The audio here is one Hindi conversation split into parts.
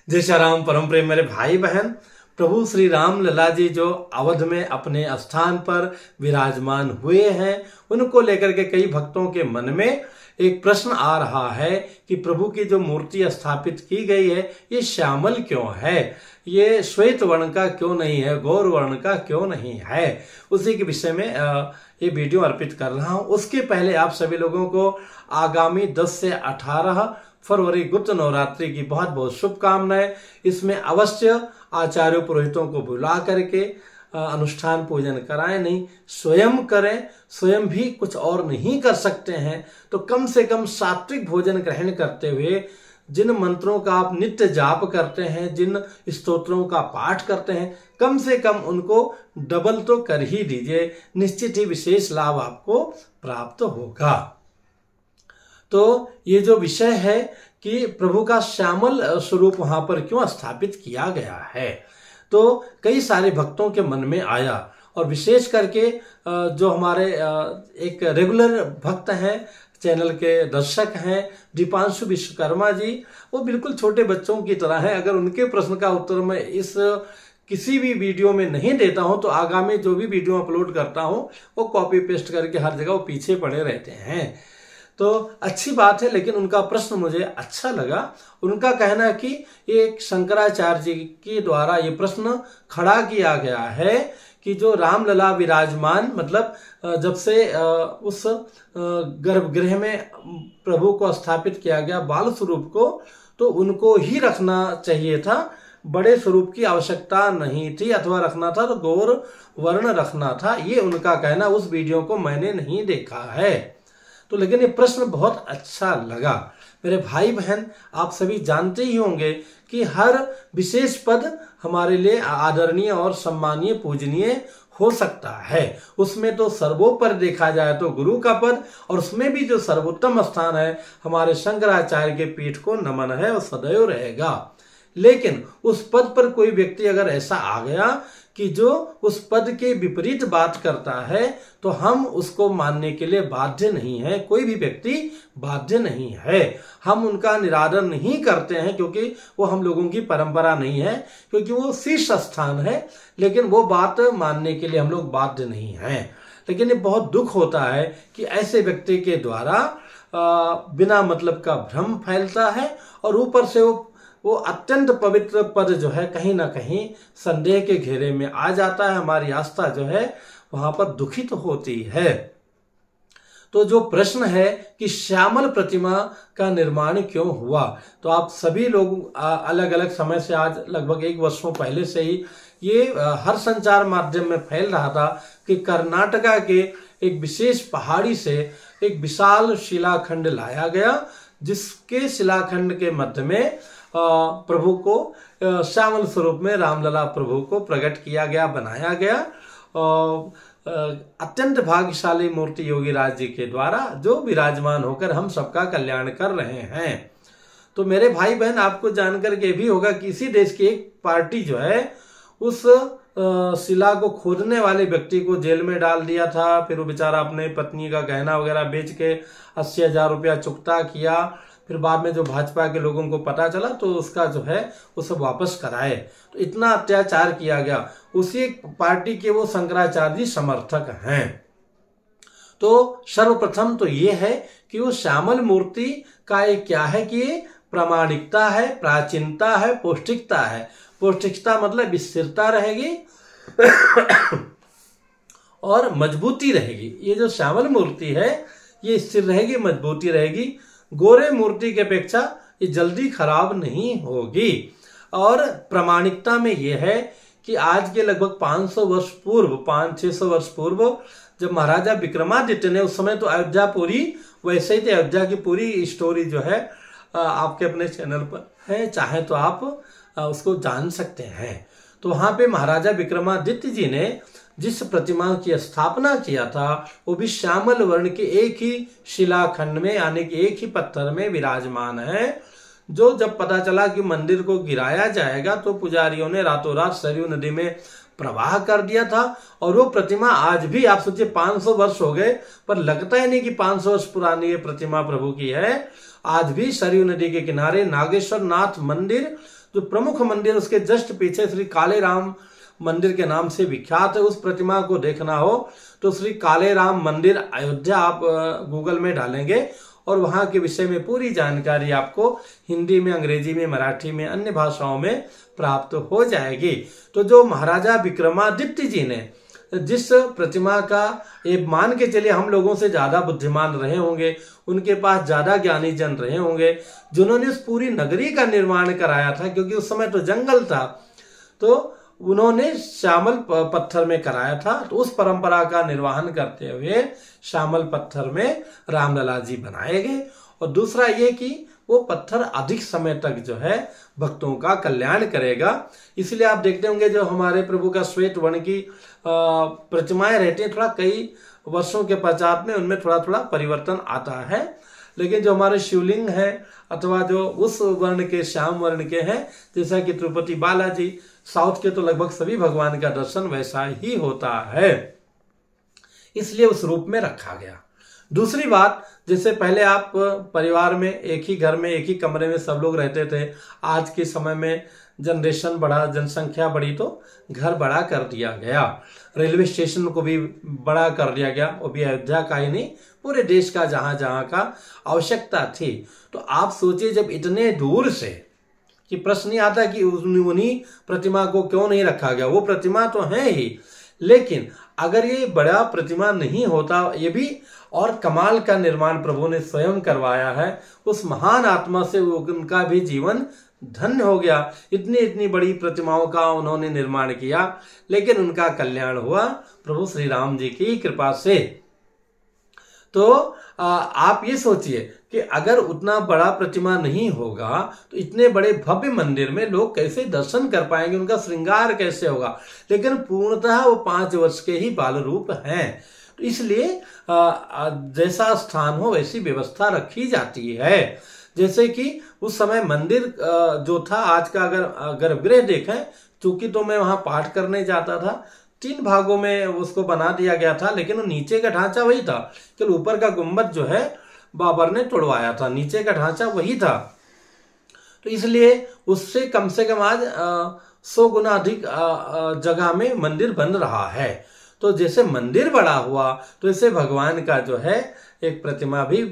जय श्री राम। परम प्रेम मेरे भाई बहन, प्रभु श्री राम लला जी जो अवध में अपने स्थान पर विराजमान हुए हैं, उनको लेकर के कई भक्तों के मन में एक प्रश्न आ रहा है कि प्रभु की जो मूर्ति स्थापित की गई है ये श्यामल क्यों है, ये श्वेत वर्ण का क्यों नहीं है, गौर वर्ण का क्यों नहीं है। उसी के विषय में ये वीडियो अर्पित कर रहा हूं। उसके पहले आप सभी लोगों को आगामी 10 से 18 फरवरी गुप्त नवरात्रि की बहुत बहुत शुभकामनाएं। इसमें अवश्य आचार्य पुरोहितों को बुला करके अनुष्ठान पूजन कराएं, नहीं स्वयं करें। स्वयं भी कुछ और नहीं कर सकते हैं तो कम से कम सात्विक भोजन ग्रहण करते हुए जिन मंत्रों का आप नित्य जाप करते हैं, जिन स्तोत्रों का पाठ करते हैं, कम से कम उनको डबल तो कर ही दीजिए। निश्चित ही विशेष लाभ आपको प्राप्त होगा। तो ये जो विषय है कि प्रभु का श्यामल स्वरूप वहां पर क्यों स्थापित किया गया है, तो कई सारे भक्तों के मन में आया। और विशेष करके जो हमारे एक रेगुलर भक्त हैं, चैनल के दर्शक हैं, दीपांशु विश्वकर्मा जी, वो बिल्कुल छोटे बच्चों की तरह हैं। अगर उनके प्रश्न का उत्तर मैं इस किसी भी वीडियो में नहीं देता हूं तो आगामी जो भी वीडियो अपलोड करता हूं वो कॉपी पेस्ट करके हर जगह वो पीछे पड़े रहते हैं। तो अच्छी बात है, लेकिन उनका प्रश्न मुझे अच्छा लगा। उनका कहना है कि एक शंकराचार्य जी के द्वारा ये प्रश्न खड़ा किया गया है कि जो रामलला विराजमान, मतलब जब से उस गर्भगृह में प्रभु को स्थापित किया गया बाल स्वरूप को, तो उनको ही रखना चाहिए था, बड़े स्वरूप की आवश्यकता नहीं थी, अथवा रखना था तो गौर वर्ण रखना था। ये उनका कहना। उस वीडियो को मैंने नहीं देखा है तो, लेकिन ये प्रश्न बहुत अच्छा लगा। मेरे भाई बहन, आप सभी जानते ही होंगे कि हर विशेष पद हमारे लिए आदरणीय और सम्मानीय पूजनीय हो सकता है। उसमें तो सर्वोपर देखा जाए तो गुरु का पद, और उसमें भी जो सर्वोत्तम स्थान है हमारे शंकराचार्य के पीठ को नमन है और सदैव रहेगा। लेकिन उस पद पर कोई व्यक्ति अगर ऐसा आ गया कि जो उस पद के विपरीत बात करता है तो हम उसको मानने के लिए बाध्य नहीं है। कोई भी व्यक्ति बाध्य नहीं है। हम उनका निरादर नहीं करते हैं क्योंकि वो हम लोगों की परंपरा नहीं है, क्योंकि वो शीर्ष स्थान है। लेकिन वो बात मानने के लिए हम लोग बाध्य नहीं हैं। लेकिन ये बहुत दुख होता है कि ऐसे व्यक्ति के द्वारा बिना मतलब का भ्रम फैलता है, और ऊपर से वो अत्यंत पवित्र पद जो है कहीं ना कहीं संदेह के घेरे में आ जाता है। हमारी आस्था जो है वहां पर दुखित होती है। तो जो प्रश्न है कि श्यामल प्रतिमा का निर्माण क्यों हुआ, तो आप सभी लोग अलग अलग समय से, आज लगभग 1 वर्षों पहले से ही ये हर संचार माध्यम में फैल रहा था कि कर्नाटका के एक विशेष पहाड़ी से एक विशाल शिलाखंड लाया गया, जिसके शिलाखंड के मध्य में प्रभु को श्यामल स्वरूप में रामलला प्रभु को प्रकट किया गया, बनाया गया। अत्यंत भाग्यशाली मूर्ति योगी राज जी के द्वारा जो विराजमान होकर हम सबका कल्याण कर रहे हैं। तो मेरे भाई बहन, आपको जानकर के भी होगा कि इसी देश की एक पार्टी जो है उस शिला को खोदने वाले व्यक्ति को जेल में डाल दिया था। फिर वो बेचारा अपने पत्नी का गहना वगैरह बेच के 80,000 रुपया चुकता किया। फिर बाद में जो भाजपा के लोगों को पता चला तो उसका जो है वो सब वापस कराए। तो इतना अत्याचार किया गया। उसी पार्टी के वो शंकराचार्य जी समर्थक हैं। तो सर्वप्रथम तो ये है कि वो श्यामल मूर्ति का एक क्या है कि ये प्रामाणिकता है, प्राचीनता है, पौष्टिकता है। पौष्टिकता मतलब स्थिरता रहेगी और मजबूती रहेगी। ये जो श्यामल मूर्ति है ये स्थिर रहेगी, मजबूती रहेगी। गोरे मूर्ति की अपेक्षा ये जल्दी खराब नहीं होगी। और प्रामाणिकता में ये है कि आज के लगभग 500 वर्ष पूर्व, 500-600 वर्ष पूर्व, जब महाराजा विक्रमादित्य ने, उस समय तो अयोध्या पूरी वैसे ही थी, अयोध्या की पूरी स्टोरी जो है आपके अपने चैनल पर है, चाहे तो आप उसको जान सकते हैं। तो वहां पे महाराजा विक्रमादित्य जी ने जिस प्रतिमा की स्थापना किया था वो भी श्यामल वर्ण के एक ही शिलाखंड में, यानी कि एक ही पत्थर में विराजमान है। जो जब पता चला कि मंदिर को गिराया जाएगा तो पुजारियों ने रातों रात सरयू नदी में प्रवाह कर दिया था। और वो प्रतिमा आज भी, आप सोचिए 500 वर्ष हो गए पर लगता ही नहीं कि 500 वर्ष पुरानी ये प्रतिमा प्रभु की है। आज भी सरयू नदी के किनारे नागेश्वर नाथ मंदिर जो प्रमुख मंदिर उसके जस्ट पीछे श्री काले राम मंदिर के नाम से विख्यात है, उस प्रतिमा को देखना हो तो श्री काले राम मंदिर अयोध्या आप गूगल में डालेंगे और वहां के विषय में पूरी जानकारी आपको हिंदी में, अंग्रेजी में, मराठी में, अन्य भाषाओं में प्राप्त हो जाएगी। तो जो महाराजा विक्रमादित्य जी ने जिस प्रतिमा का, ये मान के चलिए हम लोगों से ज्यादा बुद्धिमान रहे होंगे, उनके पास ज्यादा ज्ञानी जन रहे होंगे, जिन्होंने उस पूरी नगरी का निर्माण कराया था, क्योंकि उस समय तो जंगल था, तो उन्होंने श्यामल पत्थर में कराया था। तो उस परंपरा का निर्वहन करते हुए श्यामल पत्थर में रामलला जी बनाए गए। और दूसरा ये कि वो पत्थर अधिक समय तक जो है भक्तों का कल्याण करेगा। इसलिए आप देखते होंगे जो हमारे प्रभु का श्वेत वर्ण की प्रतिमाएं रहती हैं, थोड़ा कई वर्षों के पश्चात में उनमें थोड़ा थोड़ा परिवर्तन आता है, लेकिन जो हमारे शिवलिंग है अथवा जो उस वर्ण के, श्याम वर्ण के हैं, जैसा कि तिरुपति बालाजी, साउथ के तो लगभग सभी भगवान का दर्शन वैसा ही होता है, इसलिए उस रूप में रखा गया। दूसरी बात, जैसे पहले आप परिवार में एक ही घर में, एक ही कमरे में सब लोग रहते थे, आज के समय में जनरेशन बढ़ा, जनसंख्या बढ़ी, तो घर बड़ा कर दिया गया, रेलवे स्टेशन को भी बड़ा कर दिया गया, वो भी अयोध्या का ही नहीं, पूरे देश का जहां जहां का आवश्यकता थी। तो आप सोचिए जब इतने दूर से, कि प्रश्न नहीं आता कि उन्हीं प्रतिमा को क्यों नहीं रखा गया, वो प्रतिमा तो है ही, लेकिन अगर ये बड़ा प्रतिमा नहीं होता, ये भी और कमाल का निर्माण प्रभु ने स्वयं करवाया है, उस महान आत्मा से उनका भी जीवन धन्य हो गया। इतनी इतनी बड़ी प्रतिमाओं का उन्होंने निर्माण किया, लेकिन उनका कल्याण हुआ प्रभु श्री राम जी की कृपा से। तो आप ये सोचिए कि अगर उतना बड़ा प्रतिमा नहीं होगा तो इतने बड़े भव्य मंदिर में लोग कैसे दर्शन कर पाएंगे, उनका श्रृंगार कैसे होगा। लेकिन पूर्णतः वो 5 वर्ष के ही बाल रूप हैं, तो इसलिए जैसा स्थान हो वैसी व्यवस्था रखी जाती है। जैसे कि उस समय मंदिर जो था, आज का अगर गर्भगृह देखें, चूंकि तो मैं वहां पाठ करने जाता था, 3 भागों में उसको बना दिया गया था, लेकिन वो नीचे का ढांचा वही था, केवल ऊपर का गुंबद जो है बाबर ने तोड़वाया था, नीचे का ढांचा वही था। तो इसलिए उससे कम से कम आज 100 गुना अधिक जगह में मंदिर बन रहा है। तो जैसे मंदिर बड़ा हुआ तो ऐसे भगवान का जो है एक प्रतिमा भी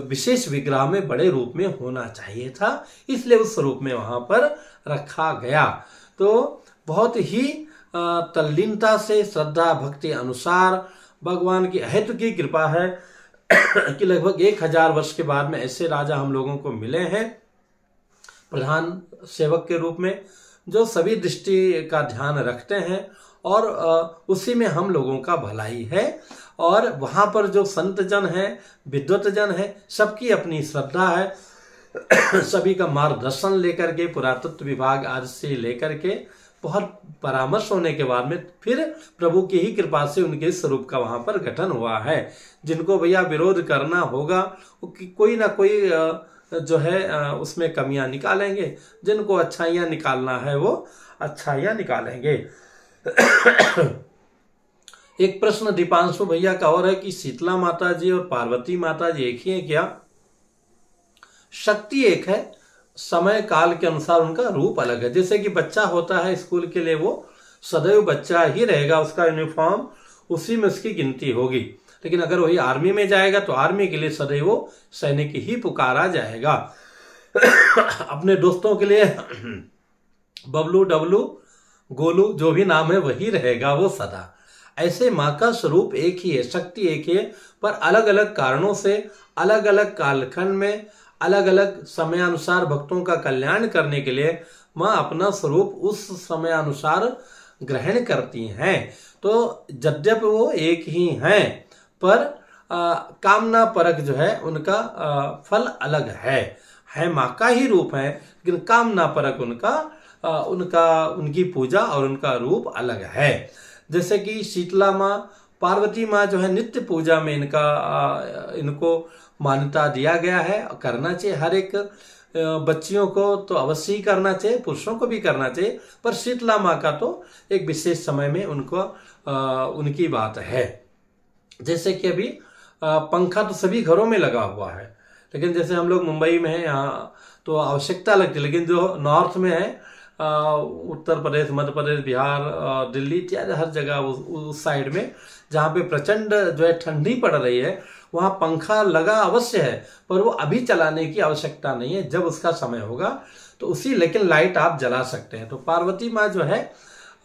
विशेष विग्रह में बड़े रूप में होना चाहिए था, इसलिए उस रूप में वहां पर रखा गया। तो बहुत ही तल्लीनता से, श्रद्धा भक्ति अनुसार भगवान की अहेतु की कृपा है कि लगभग 1000 वर्ष के बाद में ऐसे राजा हम लोगों को मिले हैं प्रधान सेवक के रूप में, जो सभी दृष्टि का ध्यान रखते हैं और उसी में हम लोगों का भलाई है। और वहां पर जो संत जन है, विद्वत जन है, सबकी अपनी श्रद्धा है, सभी का मार्गदर्शन लेकर के, पुरातत्व विभाग आदि से लेकर के बहुत परामर्श होने के बाद में फिर प्रभु की ही कृपा से उनके स्वरूप का वहां पर गठन हुआ है। जिनको भैया विरोध करना होगा वो कोई ना कोई जो है उसमें कमियां निकालेंगे, जिनको अच्छाइयां निकालना है वो अच्छाइयां निकालेंगे। एक प्रश्न दीपांशु भैया का और है कि शीतला माता जी और पार्वती माता जी एक ही है क्या? शक्ति एक है, समय काल के अनुसार उनका रूप अलग है। जैसे कि बच्चा होता है स्कूल के लिए, वो सदैव बच्चा ही रहेगा, उसका यूनिफॉर्म उसी में उसकी गिनती होगी। लेकिन अगर वही आर्मी में जाएगा तो आर्मी के लिए सदैव वो सैनिक ही पुकारा जाएगा। अपने दोस्तों के लिए बबलू, डबलू, गोलू जो भी नाम है वही रहेगा वो सदा। ऐसे माँ का स्वरूप एक ही है, शक्ति एक ही है, पर अलग अलग कारणों से अलग अलग कालखंड में अलग अलग समयानुसार भक्तों का कल्याण करने के लिए माँ अपना स्वरूप उस समयानुसार ग्रहण करती हैं। तो यद्यपि वो एक ही हैं, पर कामना परक जो है उनका फल अलग है माँ का ही रूप है, लेकिन कामना परक उनकी पूजा और उनका रूप अलग है। जैसे कि शीतला माँ, पार्वती माँ जो है नित्य पूजा में इनको मान्यता दिया गया है, करना चाहिए। हर एक बच्चियों को तो अवश्य ही करना चाहिए, पुरुषों को भी करना चाहिए, पर शीतला माँ का तो एक विशेष समय में उनको उनकी बात है। जैसे कि अभी पंखा तो सभी घरों में लगा हुआ है, लेकिन जैसे हम लोग मुंबई में हैं, यहाँ तो आवश्यकता लगती है। लेकिन जो नॉर्थ में है, उत्तर प्रदेश, मध्य प्रदेश, बिहार, दिल्ली इत्यादि हर जगह उस साइड में जहाँ पे प्रचंड जो है ठंडी पड़ रही है, वहाँ पंखा लगा अवश्य है, पर वो अभी चलाने की आवश्यकता नहीं है। जब उसका समय होगा तो उसी, लेकिन लाइट आप जला सकते हैं। तो पार्वती माँ जो है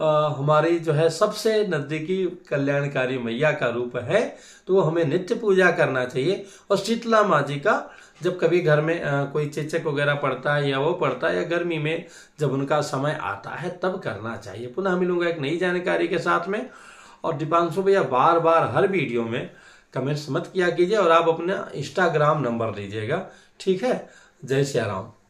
हमारी जो है सबसे नजदीकी कल्याणकारी मैया का रूप है, तो वो हमें नित्य पूजा करना चाहिए। और शीतला माँ जी का जब कभी घर में कोई चेचक वगैरह पड़ता है या वो पड़ता है, या गर्मी में जब उनका समय आता है तब करना चाहिए। पुनः मिलूंगा एक नई जानकारी के साथ में। और दीपांशु भैया बार बार हर वीडियो में कमेंट्स मत किया कीजिए, और आप अपना इंस्टाग्राम नंबर दीजिएगा, ठीक है। जय श्री राम।